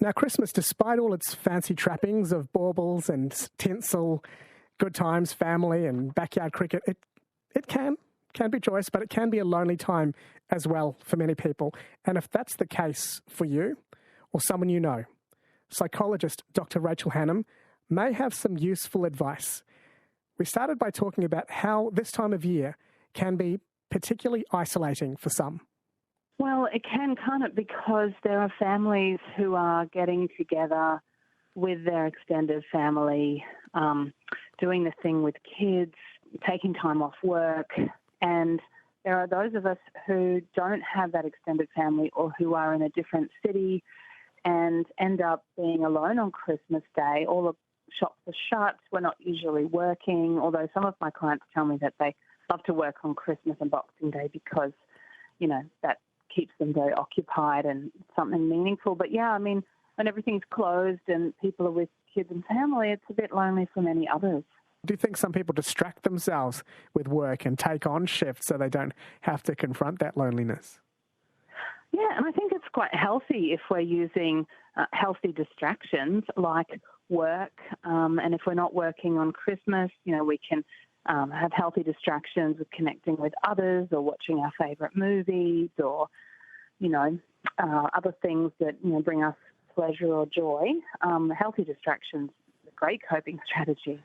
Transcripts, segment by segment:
Now, Christmas, despite all its fancy trappings of baubles and tinsel, good times, family and backyard cricket, it can be joyous, but it can be a lonely time as well for many people. And if that's the case for you or someone you know, psychologist Dr. Rachel Hannam may have some useful advice. We started by talking about how this time of year can be particularly isolating for some. Well, it can't it? Because there are families who are getting together with their extended family, doing the thing with kids, taking time off work, and there are those of us who don't have that extended family or who are in a different city and end up being alone on Christmas Day. All the shops are shut. We're not usually working, although some of my clients tell me that they love to work on Christmas and Boxing Day because, that keeps them very occupied and something meaningful. But yeah, I mean, when everything's closed and people are with kids and family, it's a bit lonely for many others. Do you think some people distract themselves with work and take on shifts so they don't have to confront that loneliness? Yeah, and I think it's quite healthy if we're using healthy distractions like work. And if we're not working on Christmas, we can have healthy distractions with connecting with others or watching our favourite movies or, other things that, bring us pleasure or joy. Healthy distractions is a great coping strategy.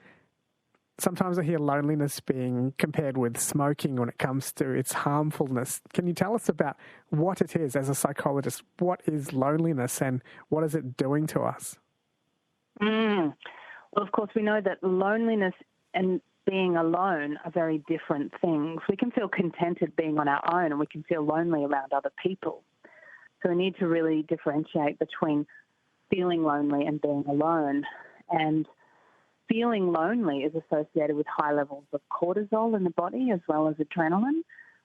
Sometimes I hear loneliness being compared with smoking when it comes to its harmfulness. Can you tell us about what it is as a psychologist? What is loneliness and what is it doing to us? Well, of course, we know that loneliness and being alone are very different things. We can feel contented being on our own and we can feel lonely around other people. So we need to really differentiate between feeling lonely and being alone. And feeling lonely is associated with high levels of cortisol in the body as well as adrenaline,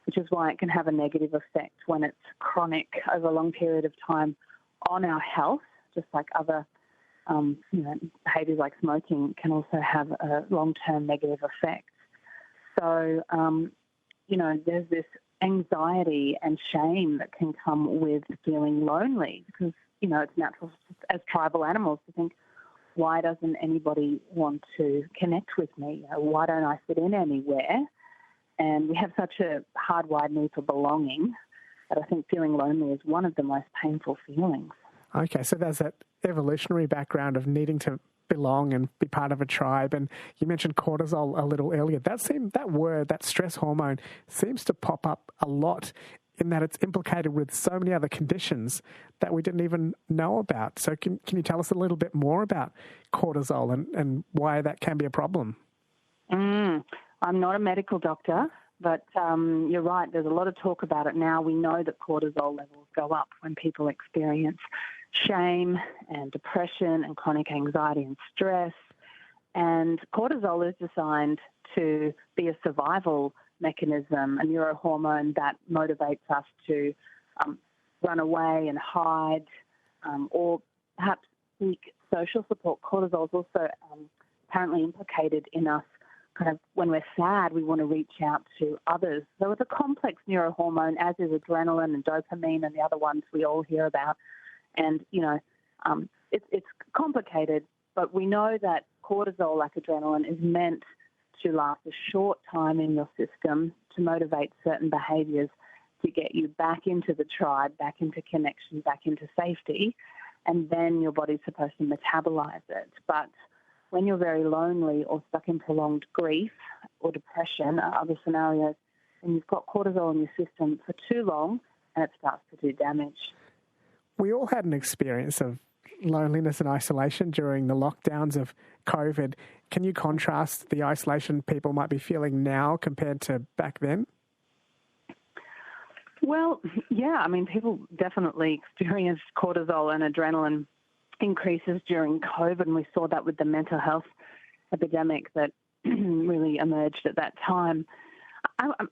which is why it can have a negative effect when it's chronic over a long period of time on our health, just like other behaviours like smoking can also have a long-term negative effect. So, there's this anxiety and shame that can come with feeling lonely because, it's natural as tribal animals to think, why doesn't anybody want to connect with me? Why don't I fit in anywhere? And we have such a hardwired need for belonging that I think feeling lonely is one of the most painful feelings. Okay, so there's that evolutionary background of needing to belong and be part of a tribe. And you mentioned cortisol a little earlier. That word, that stress hormone, seems to pop up a lot in that it's implicated with so many other conditions that we didn't even know about. So can you tell us a little bit more about cortisol and why that can be a problem? I'm not a medical doctor, but you're right. There's a lot of talk about it now. We know that cortisol levels go up when people experience shame and depression and chronic anxiety and stress. And cortisol is designed to be a survival mechanism, a neurohormone that motivates us to run away and hide or perhaps seek social support. Cortisol is also apparently implicated in us kind of when we're sad, we want to reach out to others. So it's a complex neurohormone, as is adrenaline and dopamine and the other ones we all hear about. And, it's complicated, but we know that cortisol, like adrenaline, is meant to last a short time in your system to motivate certain behaviours to get you back into the tribe, back into connection, back into safety, and then your body's supposed to metabolize it. But when you're very lonely or stuck in prolonged grief or depression or other scenarios, and you've got cortisol in your system for too long, and it starts to do damage. We all had an experience of loneliness and isolation during the lockdowns of COVID. Can you contrast the isolation people might be feeling now compared to back then? Well, yeah, people definitely experienced cortisol and adrenaline increases during COVID, and we saw that with the mental health epidemic that really emerged at that time.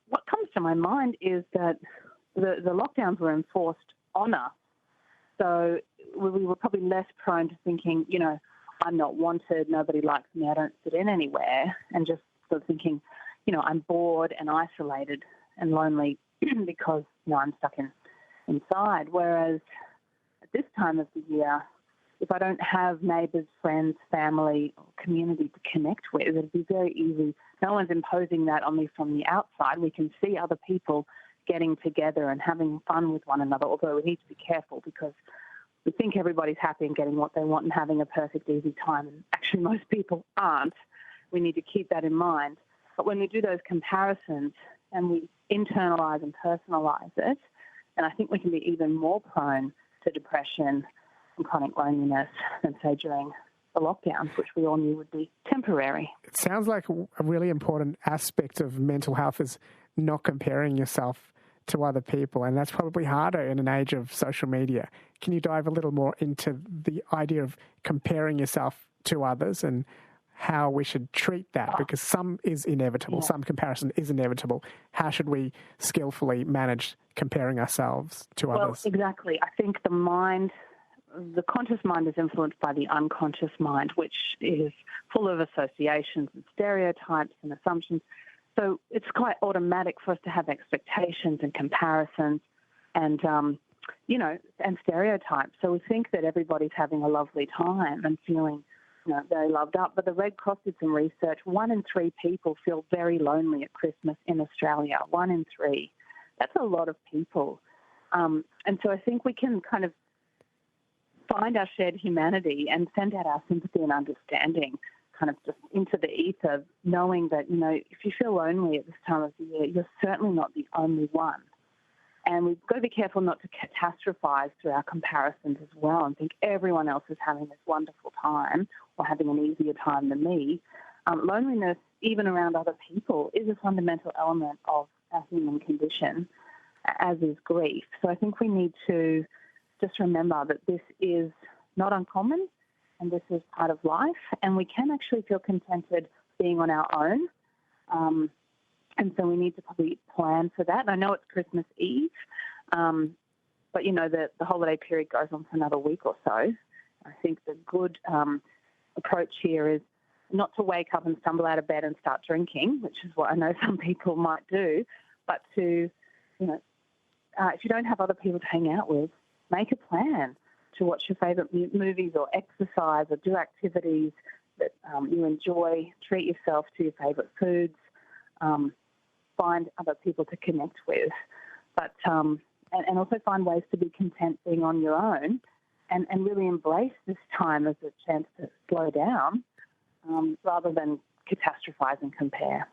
What comes to my mind is that the lockdowns were enforced on us, so we were probably less prone to thinking, I'm not wanted, nobody likes me, I don't fit in anywhere, and just sort of thinking, I'm bored and isolated and lonely because, I'm stuck inside. Whereas at this time of the year, if I don't have neighbours, friends, family, or community to connect with, it'd be very easy. No one's imposing that on me from the outside. We can see other people getting together and having fun with one another, although we need to be careful because we think everybody's happy and getting what they want and having a perfect, easy time. And actually, most people aren't. We need to keep that in mind. But when we do those comparisons and we internalise and personalise it, then I think we can be even more prone to depression and chronic loneliness than, say, during the lockdowns, which we all knew would be temporary. It sounds like a really important aspect of mental health is not comparing yourself to other people, and that's probably harder in an age of social media. Can you dive a little more into the idea of comparing yourself to others and how we should treat that? Because some is inevitable, some comparison is inevitable. How should we skillfully manage comparing ourselves to others? Well, exactly. I think the conscious mind is influenced by the unconscious mind, which is full of associations and stereotypes and assumptions. So it's quite automatic for us to have expectations and comparisons and, and stereotypes. So we think that everybody's having a lovely time and feeling, very loved up. But the Red Cross did some research. 1 in 3 people feel very lonely at Christmas in Australia. 1 in 3. That's a lot of people. And so I think we can kind of find our shared humanity and send out our sympathy and understanding kind of just into the ether, knowing that, if you feel lonely at this time of the year, you're certainly not the only one. And we've got to be careful not to catastrophize through our comparisons as well and think everyone else is having this wonderful time or having an easier time than me. Loneliness, even around other people, is a fundamental element of our human condition, as is grief. So I think we need to just remember that this is not uncommon and this is part of life, and we can actually feel contented being on our own. And so we need to probably plan for that. And I know it's Christmas Eve, but, the holiday period goes on for another week or so. I think the good approach here is not to wake up and stumble out of bed and start drinking, which is what I know some people might do, but to, if you don't have other people to hang out with, make a plan to watch your favourite movies or exercise or do activities that you enjoy, treat yourself to your favourite foods, find other people to connect with, but and also find ways to be content being on your own and really embrace this time as a chance to slow down rather than catastrophize and compare.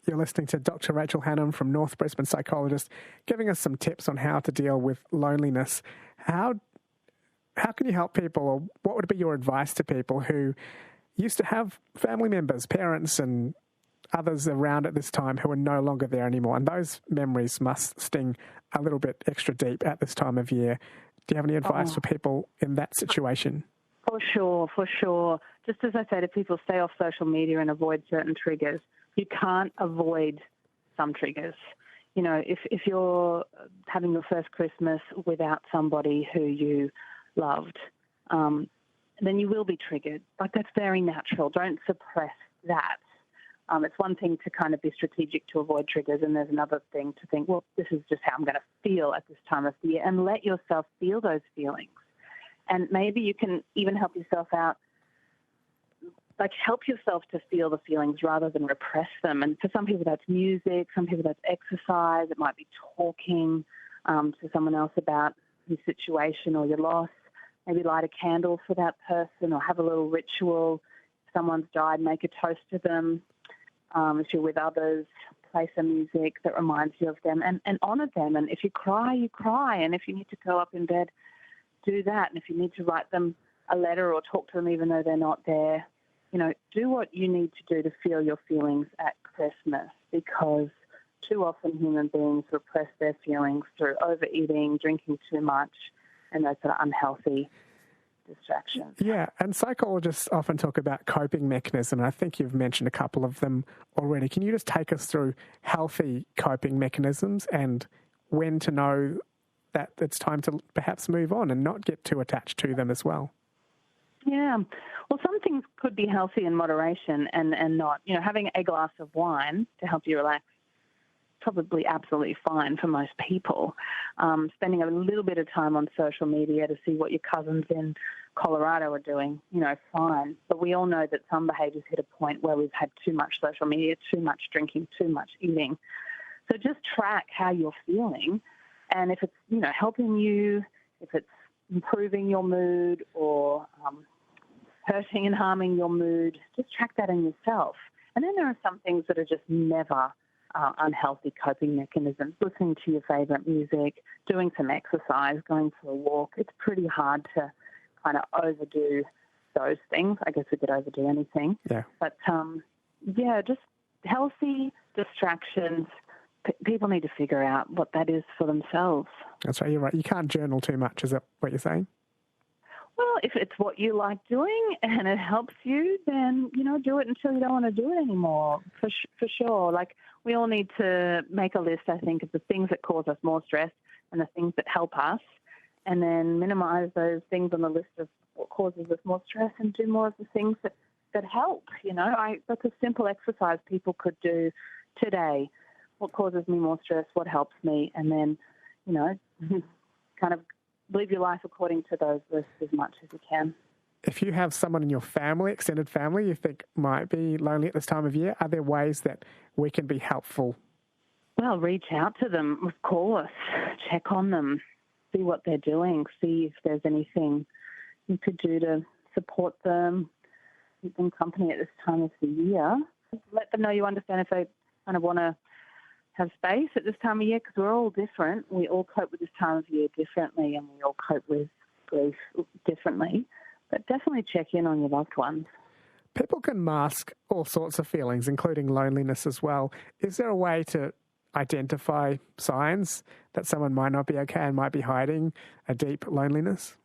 You're listening to Dr. Rachel Hannam from North Brisbane Psychologists, giving us some tips on how to deal with loneliness. How can you help people, or what would be your advice to people who used to have family members, parents and others around at this time who are no longer there anymore? And those memories must sting a little bit extra deep at this time of year. Do you have any advice for people in that situation? For sure. Just as I say to people, stay off social media and avoid certain triggers. You can't avoid some triggers. If you're having your first Christmas without somebody who you loved, then you will be triggered. Like, that's very natural. Don't suppress that. It's one thing to kind of be strategic to avoid triggers, and there's another thing to think, well, this is just how I'm going to feel at this time of the year, and let yourself feel those feelings. And maybe you can even help yourself out, like help yourself to feel the feelings rather than repress them. And for some people that's music, some people that's exercise, it might be talking to someone else about your situation or your loss. Maybe light a candle for that person or have a little ritual. If someone's died, make a toast to them. If you're with others, play some music that reminds you of them and honour them. And if you cry, you cry. And if you need to go up in bed, do that. And if you need to write them a letter or talk to them even though they're not there, do what you need to do to feel your feelings at Christmas, because too often human beings repress their feelings through overeating, drinking too much, and those sort of unhealthy distractions. Yeah, and psychologists often talk about coping mechanisms. I think you've mentioned a couple of them already. Can you just take us through healthy coping mechanisms and when to know that it's time to perhaps move on and not get too attached to them as well? Yeah. Well, some things could be healthy in moderation and not. Having a glass of wine to help you relax, probably absolutely fine for most people. Spending a little bit of time on social media to see what your cousin's in Colorado are doing, fine. But we all know that some behaviours hit a point where we've had too much social media, too much drinking, too much eating. So just track how you're feeling. And if it's, helping you, if it's improving your mood or hurting and harming your mood, just track that in yourself. And then there are some things that are just never unhealthy coping mechanisms. Listening to your favourite music, doing some exercise, going for a walk. It's pretty hard to kind of overdo those things. I guess we could overdo anything. Yeah. But, just healthy distractions. People need to figure out what that is for themselves. That's right. You're right. You can't journal too much. Is that what you're saying? Well, if it's what you like doing and it helps you, then, do it until you don't want to do it anymore, for sure. Like, we all need to make a list, I think, of the things that cause us more stress and the things that help us, and then minimise those things on the list of what causes us more stress and do more of the things that help. That's a simple exercise people could do today. What causes me more stress? What helps me? And then, kind of live your life according to those lists as much as you can. If you have someone in your family, extended family, you think might be lonely at this time of year, are there ways that we can be helpful? Well, reach out to them, of course. Check on them. See what they're doing. See if there's anything you could do to support them, keep them company at this time of the year. Let them know you understand if they kind of want to have space at this time of year, because we're all different. We all cope with this time of year differently, and we all cope with grief differently. But definitely check in on your loved ones. People can mask all sorts of feelings, including loneliness as well. Is there a way to identify signs that someone might not be okay and might be hiding a deep loneliness?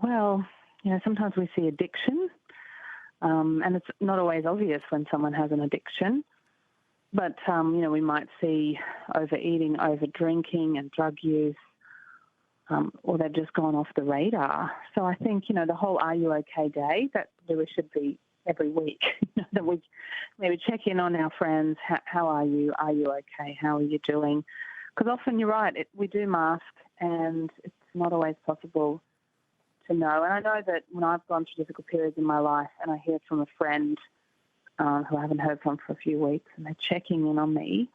Well, sometimes we see addiction, and it's not always obvious when someone has an addiction. But, we might see overeating, over-drinking and drug use, or they've just gone off the radar. So I think, the whole Are You OK Day, that really should be every week, that we maybe check in on our friends. How are you? Are you okay? How are you doing? Because often you're right, we do mask, and it's not always possible to know. And I know that when I've gone through difficult periods in my life and I hear from a friend who I haven't heard from for a few weeks, and they're checking in on me,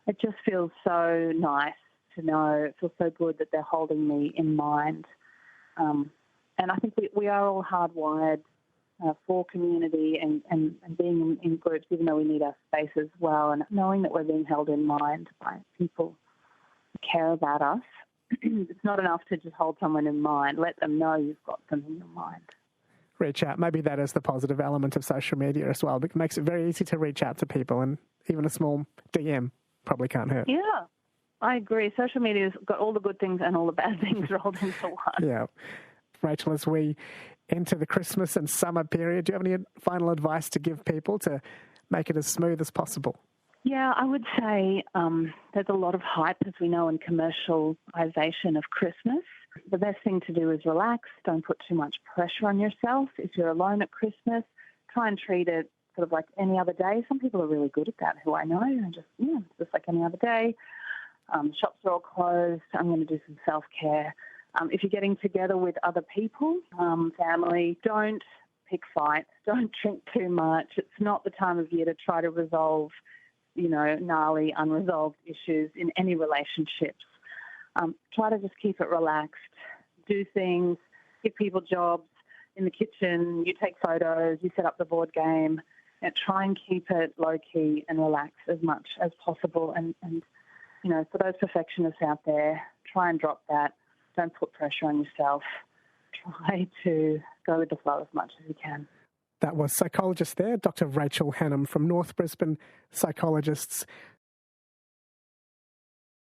it just feels so nice to know. It feels so good that they're holding me in mind. And I think we are all hardwired for community and being in groups, even though we need our space as well, and knowing that we're being held in mind by people who care about us. It's not enough to just hold someone in mind. Let them know you've got them in your mind. Reach out. Maybe that is the positive element of social media as well. It makes it very easy to reach out to people, and even a small DM probably can't hurt. Yeah, I agree. Social media's got all the good things and all the bad things rolled into one. Yeah. Rachel, as we enter the Christmas and summer period, do you have any final advice to give people to make it as smooth as possible? Yeah, I would say there's a lot of hype, as we know, in commercialization of Christmas. The best thing to do is relax. Don't put too much pressure on yourself. If you're alone at Christmas, try and treat it sort of like any other day. Some people are really good at that who I know, and just like any other day. Shops are all closed. I'm going to do some self-care. If you're getting together with other people, family, don't pick fights. Don't drink too much. It's not the time of year to try to resolve, gnarly, unresolved issues in any relationships. Try to just keep it relaxed. Do things. Give people jobs in the kitchen. You take photos. You set up the board game. And try and keep it low-key and relaxed as much as possible. And for those perfectionists out there, try and drop that. Don't put pressure on yourself. Try to go with the flow as much as you can. That was psychologist there, Dr. Rachel Hannam from North Brisbane Psychologists.